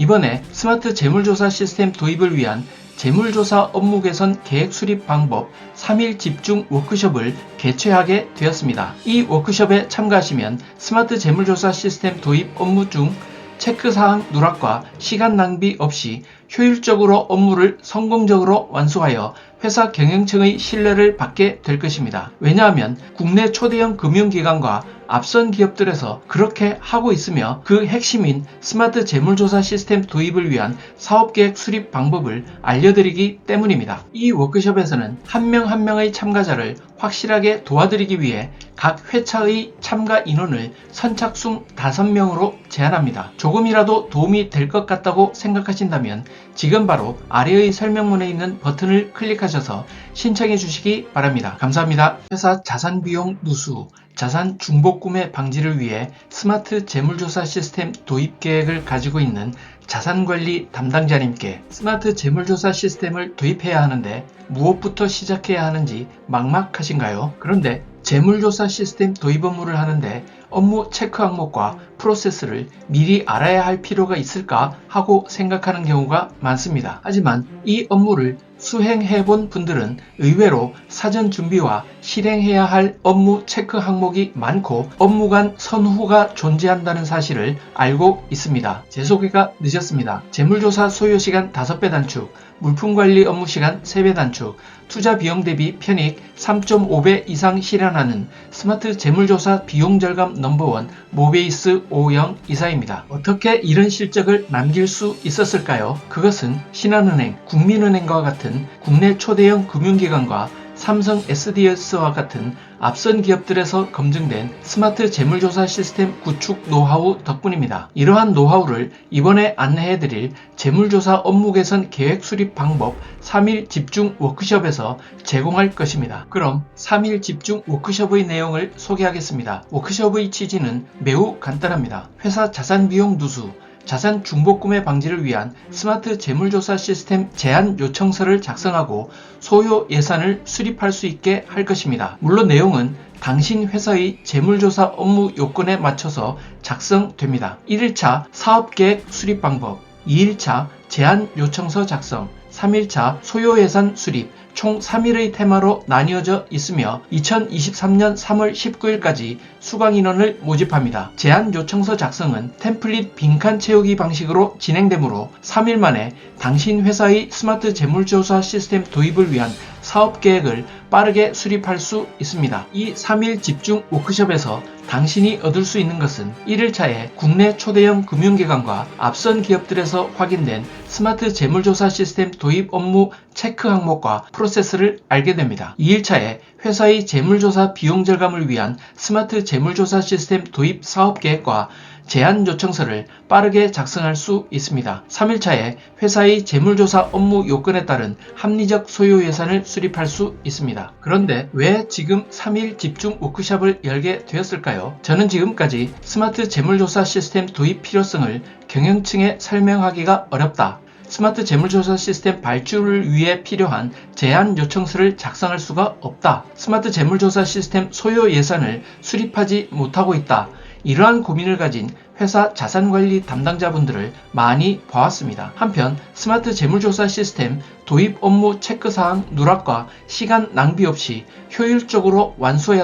이번에 스마트 재물조사 시스템 도입을 위한 재물조사 업무 개선 계획 수립 방법 3일 집중 워크숍을 개최하게 되었습니다. 이 워크숍에 참가하시면 스마트 재물조사 시스템 도입 업무 중 체크사항 누락과 시간 낭비 없이 효율적으로 업무를 성공적으로 완수하여 회사 경영층의 신뢰를 받게 될 것입니다. 왜냐하면 국내 초대형 금융기관과 앞선 기업들에서 그렇게 하고 있으며 그 핵심인 스마트 재물조사 시스템 도입을 위한 사업계획 수립 방법을 알려드리기 때문입니다. 이 워크숍에서는 한 명 한 명의 참가자를 확실하게 도와드리기 위해 각 회차의 참가 인원을 선착순 5명으로 제한합니다. 조금이라도 도움이 될 것 같다고 생각하신다면 지금 바로 아래의 설명문에 있는 버튼을 클릭하셔서 신청해 주시기 바랍니다. 감사합니다. 회사 자산비용 누수, 자산 중복 구매 방지를 위해 스마트 재물조사 시스템 도입 계획을 가지고 있는 자산관리 담당자님께 스마트 재물조사 시스템을 도입해야 하는데 무엇부터 시작해야 하는지 막막하신가요? 그런데 재물조사 시스템 도입 업무를 하는데 업무 체크 항목과 프로세스를 미리 알아야 할 필요가 있을까 하고 생각하는 경우가 많습니다. 하지만 이 업무를 수행해 본 분들은 의외로 사전 준비와 실행해야 할 업무 체크 항목이 많고 업무 간 선후가 존재한다는 사실을 알고 있습니다. 제 소개가 늦었습니다. 재물조사 소요시간 5배 단축, 물품관리 업무시간 3배 단축, 투자 비용 대비 편익 3.5배 이상 실현하는 스마트 재물조사 비용 절감 넘버원 모베이스 50 이사입니다. 어떻게 이런 실적을 남길 수 있었을까요? 그것은 신한은행, 국민은행과 같은 국내 초대형 금융기관과 삼성 SDS와 같은 앞선 기업들에서 검증된 스마트 재물조사 시스템 구축 노하우 덕분입니다. 이러한 노하우를 이번에 안내해드릴 재물조사 업무 개선 계획 수립 방법 3일 집중 워크숍에서 제공할 것입니다. 그럼 3일 집중 워크숍의 내용을 소개하겠습니다. 워크숍의 취지는 매우 간단합니다. 회사 자산비용 누수, 자산 중복구매 방지를 위한 스마트 재물조사 시스템 제안 요청서를 작성하고 소요 예산을 수립할 수 있게 할 것입니다. 물론 내용은 당신 회사의 재물조사 업무 요건에 맞춰서 작성됩니다. 1일차 사업계획 수립 방법, 2일차 제안 요청서 작성, 3일차 소요 예산 수립, 총 3일의 테마로 나뉘어져 있으며 2023년 3월 19일까지 수강 인원을 모집합니다. 제안 요청서 작성은 템플릿 빈칸 채우기 방식으로 진행되므로 3일 만에 당신 회사의 스마트 재물조사 시스템 도입을 위한 사업 계획을 빠르게 수립할 수 있습니다. 이 3일 집중 워크숍에서 당신이 얻을 수 있는 것은 1일차에 국내 초대형 금융기관과 앞선 기업들에서 확인된 스마트 재물조사 시스템 도입 업무 체크 항목과 프로세스를 알게 됩니다. 2일차에 회사의 재물조사 비용 절감을 위한 스마트 재물조사 시스템 도입 사업 계획과 제안 요청서를 빠르게 작성할 수 있습니다. 3일차에 회사의 재물조사 업무 요건에 따른 합리적 소요 예산을 수립할 수 있습니다. 그런데 왜 지금 3일 집중 워크숍을 열게 되었을까요? 저는 지금까지 스마트 재물조사 시스템 도입 필요성을 경영층에 설명하기가 어렵다. 스마트 재물조사 시스템 발주를 위해 필요한 제안 요청서를 작성할 수가 없다. 스마트 재물조사 시스템 소요 예산을 수립하지 못하고 있다. 이러한 고민을 가진 회사 자산관리 담당자분들을 많이 봐왔습니다. 한편 스마트 재물조사 시스템 도입 업무 체크사항 누락과 시간 낭비 없이 효율적으로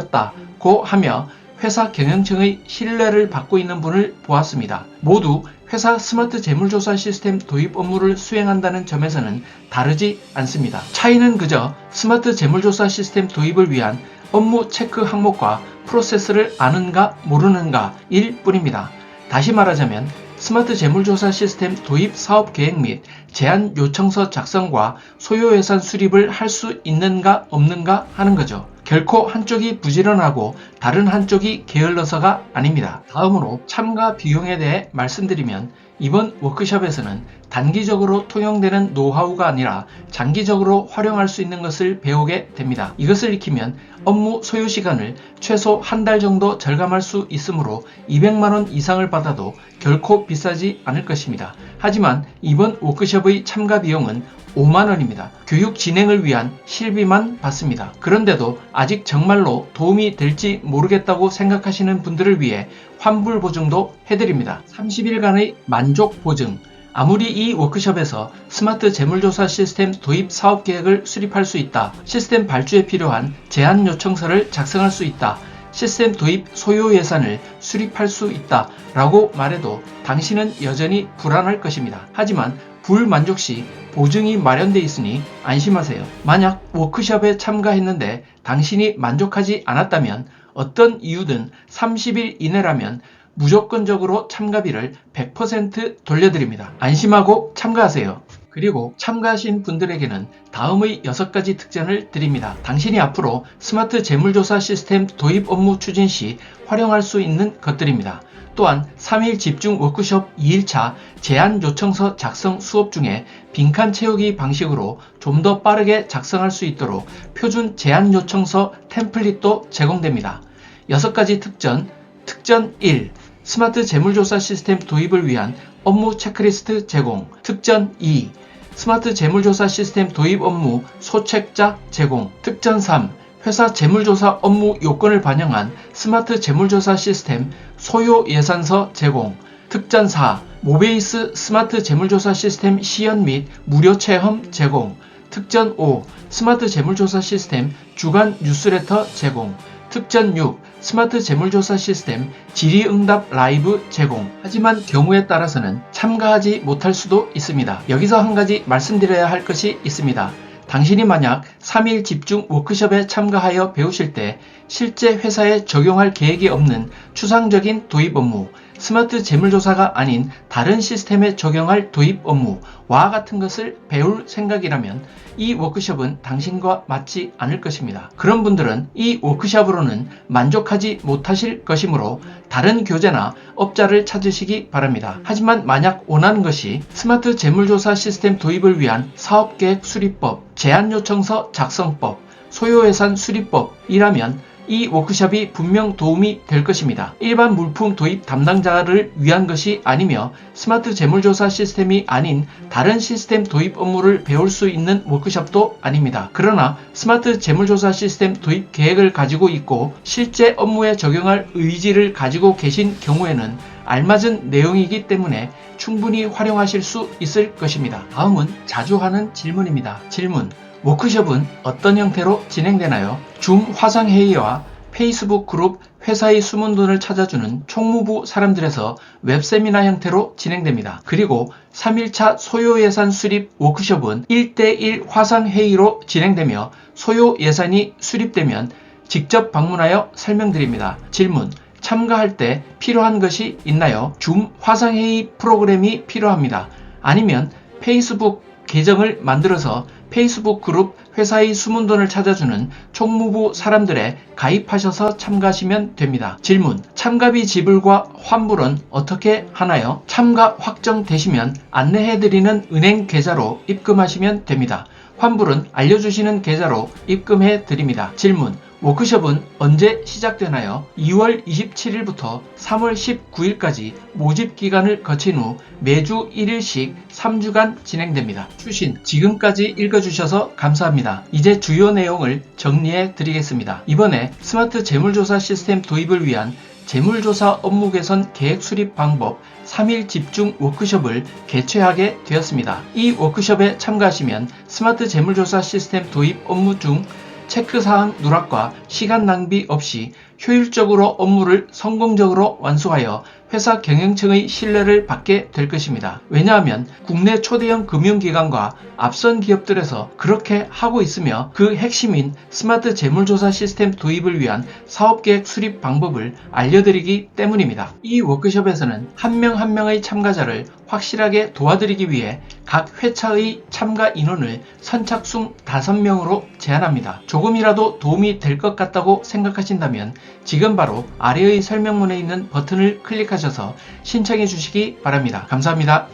완수하였다고 하며 회사 경영층의 신뢰를 받고 있는 분을 보았습니다. 모두 회사 스마트 재물조사 시스템 도입 업무를 수행한다는 점에서는 다르지 않습니다. 차이는 그저 스마트 재물조사 시스템 도입을 위한 업무 체크 항목과 프로세스를 아는가 모르는가 일 뿐입니다. 다시 말하자면 스마트 재물조사 시스템 도입 사업 계획 및 제안 요청서 작성과 소요 예산 수립을 할 수 있는가 없는가 하는 거죠. 결코 한쪽이 부지런하고 다른 한쪽이 게을러서가 아닙니다. 다음으로 참가 비용에 대해 말씀드리면 이번 워크숍에서는 단기적으로 통용되는 노하우가 아니라 장기적으로 활용할 수 있는 것을 배우게 됩니다. 이것을 익히면 업무 소요 시간을 최소 한 달 정도 절감할 수 있으므로 200만원 이상을 받아도 결코 비싸지 않을 것입니다. 하지만 이번 워크숍의 참가 비용은 5만원입니다. 교육 진행을 위한 실비만 받습니다. 그런데도 아직 정말로 도움이 될지 모르겠다고 생각하시는 분들을 위해 환불 보증도 해드립니다. 30일간의 만족 보증, 아무리 이 워크숍에서 스마트 재물조사 시스템 도입 사업계획을 수립할 수 있다, 시스템 발주에 필요한 제안 요청서를 작성할 수 있다, 시스템 도입 소요 예산을 수립할 수 있다 라고 말해도 당신은 여전히 불안할 것입니다. 하지만 불만족 시 보증이 마련돼 있으니 안심하세요. 만약 워크숍에 참가했는데 당신이 만족하지 않았다면 어떤 이유든 30일 이내라면 무조건적으로 참가비를 100% 돌려드립니다. 안심하고 참가하세요. 그리고 참가하신 분들에게는 다음의 6가지 특전을 드립니다. 당신이 앞으로 스마트 재물조사 시스템 도입 업무 추진 시 활용할 수 있는 것들입니다. 또한 3일 집중 워크숍 2일차 제안 요청서 작성 수업 중에 빈칸 채우기 방식으로 좀 더 빠르게 작성할 수 있도록 표준 제안 요청서 템플릿도 제공됩니다. 6가지 특전. 특전 1. 스마트 재물조사 시스템 도입을 위한 업무 체크리스트 제공. 특전 2. 스마트 재물조사 시스템 도입 업무 소책자 제공. 특전 3. 회사 재물조사 업무 요건을 반영한 스마트 재물조사 시스템 소요 예산서 제공. 특전 4. 모베이스 스마트 재물조사 시스템 시연 및 무료 체험 제공. 특전 5. 스마트 재물조사 시스템 주간 뉴스레터 제공. 특전 6. 스마트 재물조사 시스템 질의응답 라이브 제공. 하지만 경우에 따라서는 참가하지 못할 수도 있습니다. 여기서 한 가지 말씀드려야 할 것이 있습니다. 당신이 만약 3일 집중 워크숍에 참가하여 배우실 때 실제 회사에 적용할 계획이 없는 추상적인 도입 업무, 스마트 재물조사가 아닌 다른 시스템에 적용할 도입 업무와 같은 것을 배울 생각이라면 이 워크숍은 당신과 맞지 않을 것입니다. 그런 분들은 이 워크숍으로는 만족하지 못하실 것이므로 다른 교재나 업자를 찾으시기 바랍니다. 하지만 만약 원하는 것이 스마트 재물조사 시스템 도입을 위한 사업계획 수립법, 제안요청서 작성법, 소요예산 수립법이라면 이 워크숍이 분명 도움이 될 것입니다. 일반 물품 도입 담당자를 위한 것이 아니며 스마트 재물조사 시스템이 아닌 다른 시스템 도입 업무를 배울 수 있는 워크숍도 아닙니다. 그러나 스마트 재물조사 시스템 도입 계획을 가지고 있고 실제 업무에 적용할 의지를 가지고 계신 경우에는 알맞은 내용이기 때문에 충분히 활용하실 수 있을 것입니다. 다음은 자주 하는 질문입니다. 질문. 워크숍은 어떤 형태로 진행되나요? 줌 화상회의와 페이스북 그룹 회사의 숨은 돈을 찾아주는 총무부 사람들에서 웹세미나 형태로 진행됩니다. 그리고 3일차 소요예산 수립 워크숍은 1대1 화상회의로 진행되며 소요예산이 수립되면 직접 방문하여 설명드립니다. 질문. 참가할 때 필요한 것이 있나요? 줌 화상회의 프로그램이 필요합니다. 아니면 페이스북 계정을 만들어서 페이스북 그룹 회사의 숨은 돈을 찾아주는 총무부 사람들에 가입하셔서 참가하시면 됩니다. 질문. 참가비 지불과 환불은 어떻게 하나요? 참가 확정되시면 안내해드리는 은행 계좌로 입금하시면 됩니다. 환불은 알려주시는 계좌로 입금해 드립니다. 질문. 워크숍은 언제 시작되나요? 2월 27일부터 3월 19일까지 모집 기간을 거친 후 매주 1일씩 3주간 진행됩니다. 추신, 지금까지 읽어주셔서 감사합니다. 이제 주요 내용을 정리해 드리겠습니다. 이번에 스마트 재물조사 시스템 도입을 위한 재물조사 업무 개선 계획 수립 방법 3일 집중 워크숍을 개최하게 되었습니다. 이 워크숍에 참가하시면 스마트 재물조사 시스템 도입 업무 중 체크사항 누락과 시간 낭비 없이 효율적으로 업무를 성공적으로 완수하여 회사 경영층의 신뢰를 받게 될 것입니다. 왜냐하면 국내 초대형 금융기관과 앞선 기업들에서 그렇게 하고 있으며 그 핵심인 스마트 재물조사 시스템 도입을 위한 사업계획 수립 방법을 알려드리기 때문입니다. 이 워크숍에서는 한 명 한 명의 참가자를 확실하게 도와드리기 위해 각 회차의 참가 인원을 선착순 5명으로 제한합니다. 조금이라도 도움이 될 것 같다고 생각하신다면 지금 바로 아래의 설명문에 있는 버튼을 클릭하셔서 신청해 주시기 바랍니다. 감사합니다.